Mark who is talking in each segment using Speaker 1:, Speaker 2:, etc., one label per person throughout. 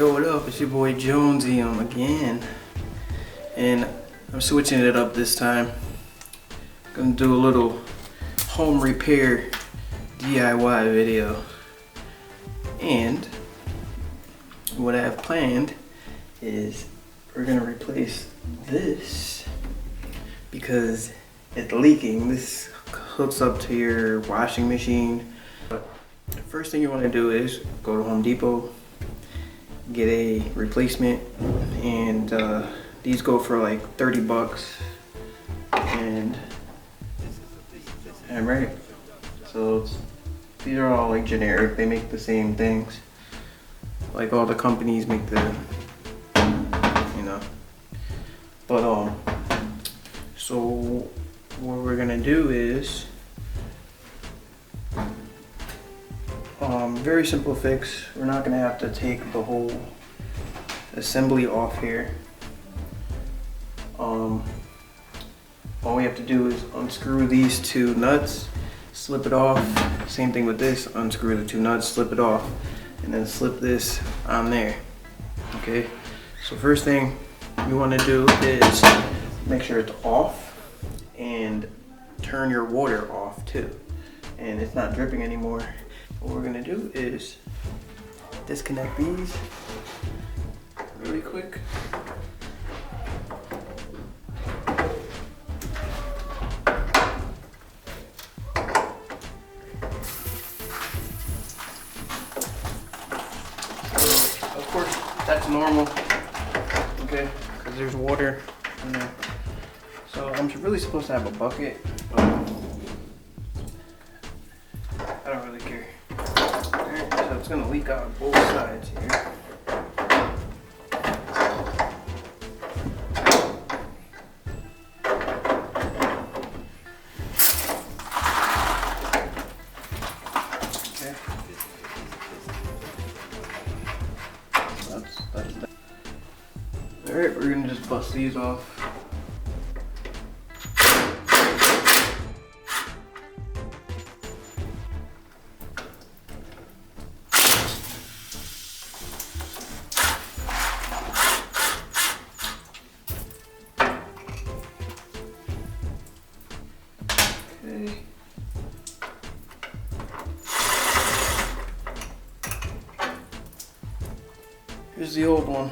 Speaker 1: Yo, what up? It's your boy Jonesy again. And I'm switching it up this time. Gonna do a little home repair DIY video. And what I have planned is we're gonna replace this because it's leaking. This hooks up to your washing machine. But the first thing you wanna do is go to Home Depot, get a replacement, and these go for like 30 bucks. And right, so these are all like generic. They make the same things. Like all the companies make the, you know. But so what we're gonna do is very simple fix. We're not gonna have to take the whole assembly off here. All we have to do is unscrew these two nuts, slip it off. Same thing with this, unscrew the two nuts, slip it off, and then slip this on there. Okay, so first thing you want to do is make sure it's off and turn your water off too, and it's not dripping anymore. What we're gonna do is disconnect these really quick. Of course, that's normal, okay, because there's water in there. So I'm really supposed to have a bucket, but I don't really care. Alright, so it's gonna leak out both sides here. Okay. That's that. Alright, we're gonna just bust these off. Okay. Here's the old one.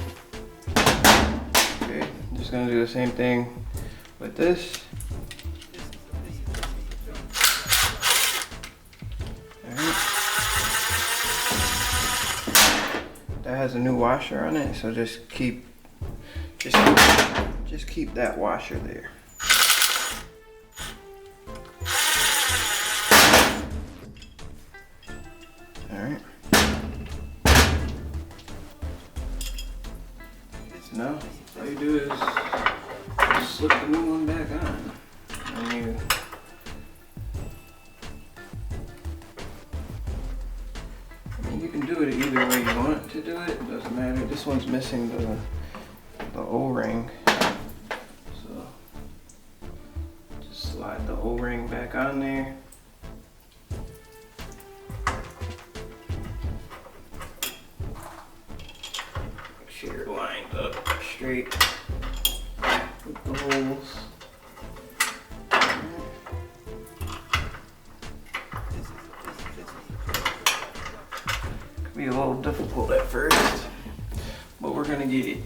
Speaker 1: Okay, I'm just gonna do the same thing with this. Alright. That has a new washer on it, so just keep that washer there. Alright. Now, all you do is just slip the new one back on. And you can do it either way you want to do it. It doesn't matter. This one's missing the O-ring. So just slide the O-ring back on there. Make sure you're lined up straight with the holes. Could be a little difficult at first, but we're gonna get it.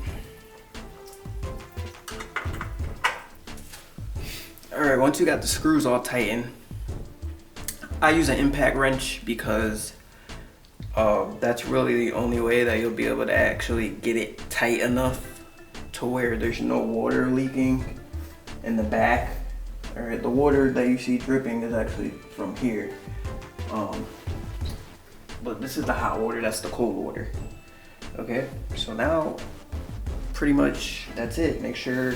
Speaker 1: Alright, once you got the screws all tightened, I use an impact wrench because that's really the only way that you'll be able to actually get it tight enough to where there's no water leaking in the back. Alright, the water that you see dripping is actually from here. But this is the hot water, that's the cold water. Okay, so now pretty much that's it. Make sure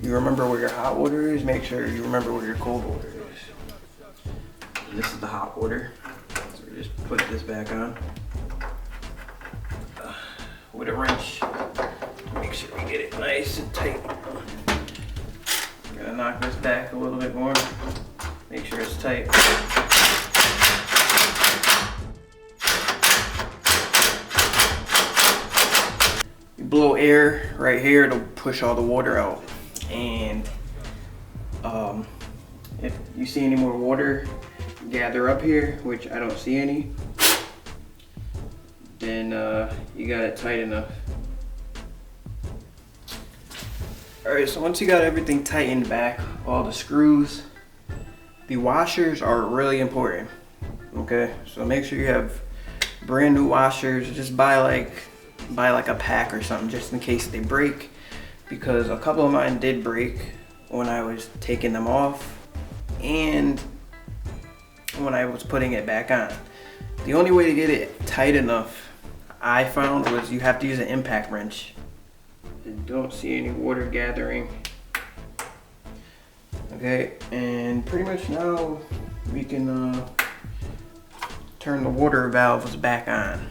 Speaker 1: you remember where your hot water is, make sure you remember where your cold water is. And this is the hot water. So we just put this back on. With a wrench, make sure we get it nice and tight. I'm gonna knock this back a little bit more, make sure it's tight. blow air right here, it'll push all the water out. And if you see any more water gather up here, which I don't see any, then you got it tight enough. Alright, so once you got everything tightened back, all the screws, the washers are really important. Okay, so make sure you have brand new washers. Just buy like a pack or something just in case they break, because a couple of mine did break when I was taking them off and when I was putting it back on. The only way to get it tight enough, I found, was you have to use an impact wrench. I don't see any water gathering. Okay, and pretty much now we can turn the water valves back on.